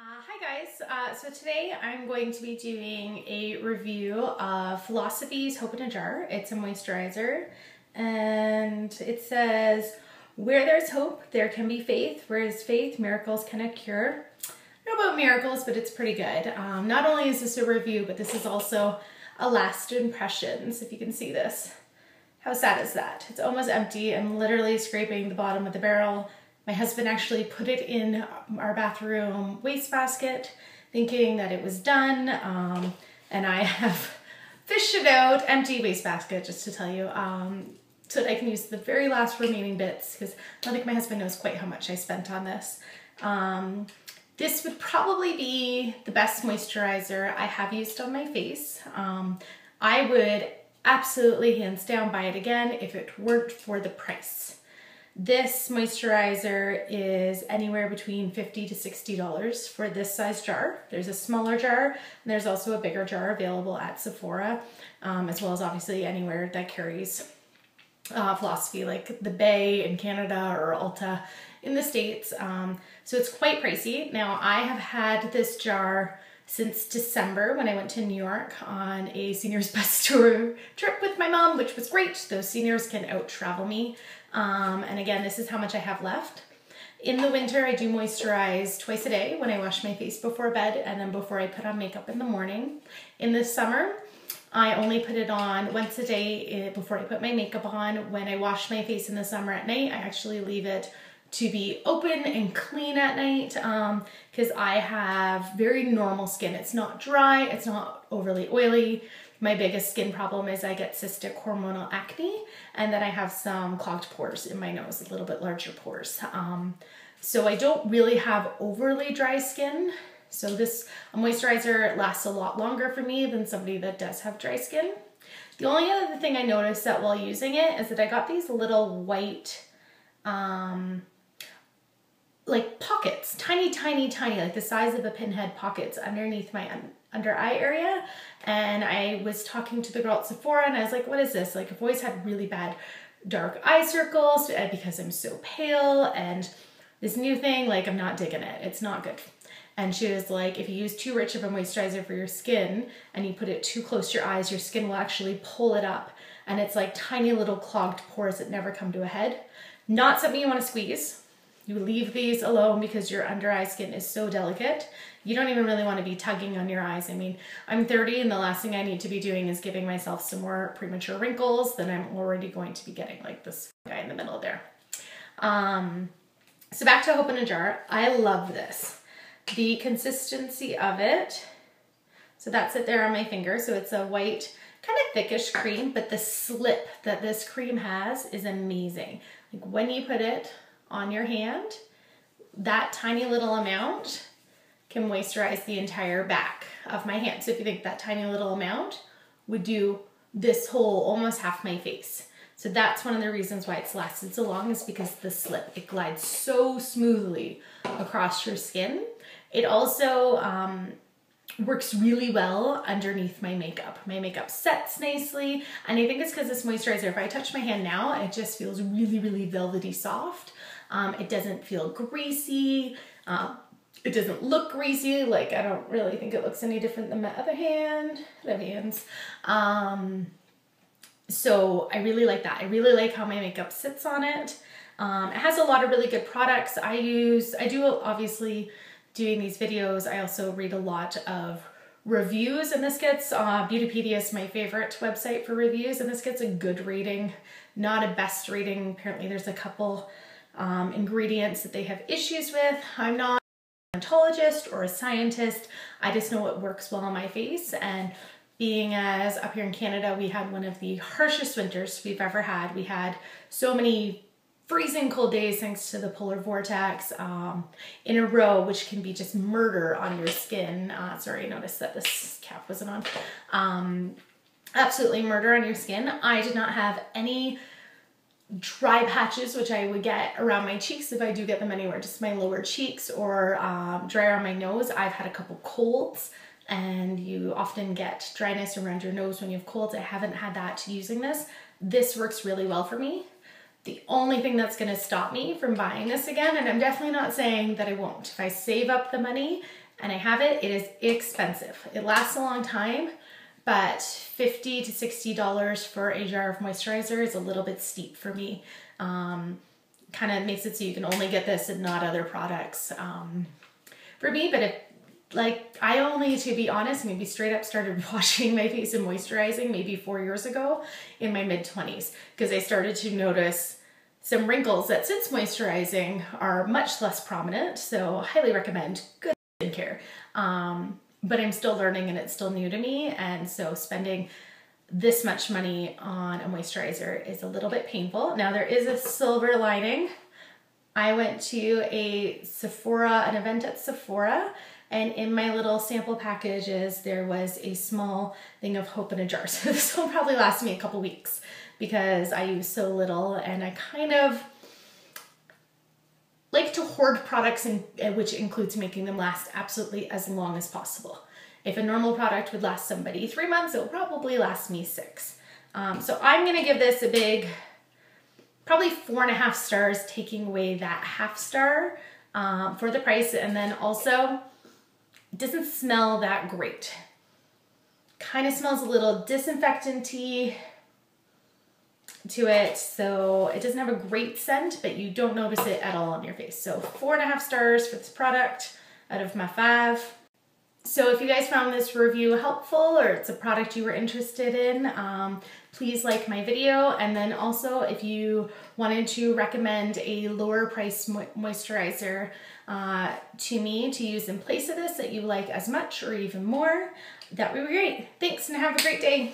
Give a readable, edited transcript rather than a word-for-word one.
Hi guys, so today I'm going to be doing a review of Philosophy's Hope in a Jar. It's a moisturizer and it says, where there's hope, there can be faith. Where is faith, miracles can occur. I don't know about miracles, but it's pretty good. Not only is this a review, but this is also a last impressions, if you can see this. How sad is that? It's almost empty. I'm literally scraping the bottom of the barrel. My husband actually put it in our bathroom wastebasket thinking that it was done. And I have fished it out, empty wastebasket, just to tell you, so that I can use the very last remaining bits, because I don't think my husband knows quite how much I spent on this. This would probably be the best moisturizer I have used on my face. I would absolutely hands down buy it again if it weren't for the price. This moisturizer is anywhere between $50 to $60 for this size jar. There's a smaller jar, and there's also a bigger jar available at Sephora, as well as obviously anywhere that carries Philosophy, like the Bay in Canada or Ulta in the States. So it's quite pricey. Now, I have had this jar since December when I went to New York on a seniors bus tour trip with my mom, which was great. Those seniors can out-travel me. And again, this is how much I have left. In the winter, I do moisturize twice a day when I wash my face before bed and then before I put on makeup in the morning. In the summer, I only put it on once a day before I put my makeup on. When I wash my face in the summer at night, I actually leave it to be open and clean at night because I have very normal skin. It's not dry, it's not overly oily. My biggest skin problem is I get cystic hormonal acne, and then I have some clogged pores in my nose, a little bit larger pores. So I don't really have overly dry skin. So this moisturizer lasts a lot longer for me than somebody that does have dry skin. The only other thing I noticed that while using it is that I got these little white, like pockets, tiny, like the size of a pinhead pockets underneath my under eye area. And I was talking to the girl at Sephora and I was like, what is this? Like, I've always had really bad dark eye circles because I'm so pale, and this new thing, like, I'm not digging it. It's not good. And she was like, if you use too rich of a moisturizer for your skin and you put it too close to your eyes, your skin will actually pull it up. And it's like tiny little clogged pores that never come to a head. Not something you want to squeeze. You leave these alone because your under eye skin is so delicate. You don't even really want to be tugging on your eyes. I mean, I'm 30 and the last thing I need to be doing is giving myself some more premature wrinkles than I'm already going to be getting, like this guy in the middle there. So back to Hope in a Jar. I love this. The consistency of it, so that's it there on my finger. So it's a white, kind of thickish cream, but the slip that this cream has is amazing. Like when you put it on your hand, that tiny little amount can moisturize the entire back of my hand. So if you think that tiny little amount would do this whole, almost half my face. So that's one of the reasons why it's lasted so long, is because the slip, it glides so smoothly across your skin. It also works really well underneath my makeup. My makeup sets nicely, and I think it's because this moisturizer, if I touch my hand now, it just feels really, really velvety soft. It doesn't feel greasy. It doesn't look greasy. Like, I don't really think it looks any different than my other hand. I have hands. So I really like that. I really like how my makeup sits on it. It has a lot of really good products. I do obviously doing these videos. I also read a lot of reviews, and this gets, Beautypedia is my favorite website for reviews, and this gets a good rating, not a best rating. Apparently there's a couple ingredients that they have issues with. I'm not a dermatologist or a scientist. I just know what works well on my face, and being as up here in Canada, we had one of the harshest winters we've ever had. We had so many freezing cold days thanks to the polar vortex in a row, which can be just murder on your skin. Sorry, I noticed that this cap wasn't on. Absolutely murder on your skin. I did not have any dry patches, which I would get around my cheeks if I do get them anywhere, just my lower cheeks, or dry around my nose. I've had a couple colds, and you often get dryness around your nose when you have colds. I haven't had that using this. This works really well for me. The only thing that's going to stop me from buying this again, and I'm definitely not saying that I won't, if I save up the money and I have it. It is expensive. It lasts a long time, but $50 to $60 for a jar of moisturizer is a little bit steep for me. Kind of makes it so you can only get this and not other products for me. But if, like, I only, to be honest, maybe straight up started washing my face and moisturizing maybe 4 years ago in my mid-20s, because I started to notice some wrinkles that since moisturizing are much less prominent. So highly recommend. Good skincare. But I'm still learning and it's still new to me. And so spending this much money on a moisturizer is a little bit painful. Now there is a silver lining. I went to an event at Sephora, and in my little sample packages, there was a small thing of Hope in a Jar. So this will probably last me a couple weeks because I use so little, and I kind of like to hoard products, which includes making them last absolutely as long as possible. If a normal product would last somebody 3 months, it will probably last me 6. So I'm gonna give this a big, probably 4.5 stars, taking away that half star for the price. And then also, it doesn't smell that great. Kind of smells a little disinfectant-y to it, so it doesn't have a great scent, but you don't notice it at all on your face. So 4.5 stars for this product out of my 5. So if you guys found this review helpful, or it's a product you were interested in, please like my video. And then also, if you wanted to recommend a lower price moisturizer to me to use in place of this that you like as much or even more, that would be great. Thanks and have a great day.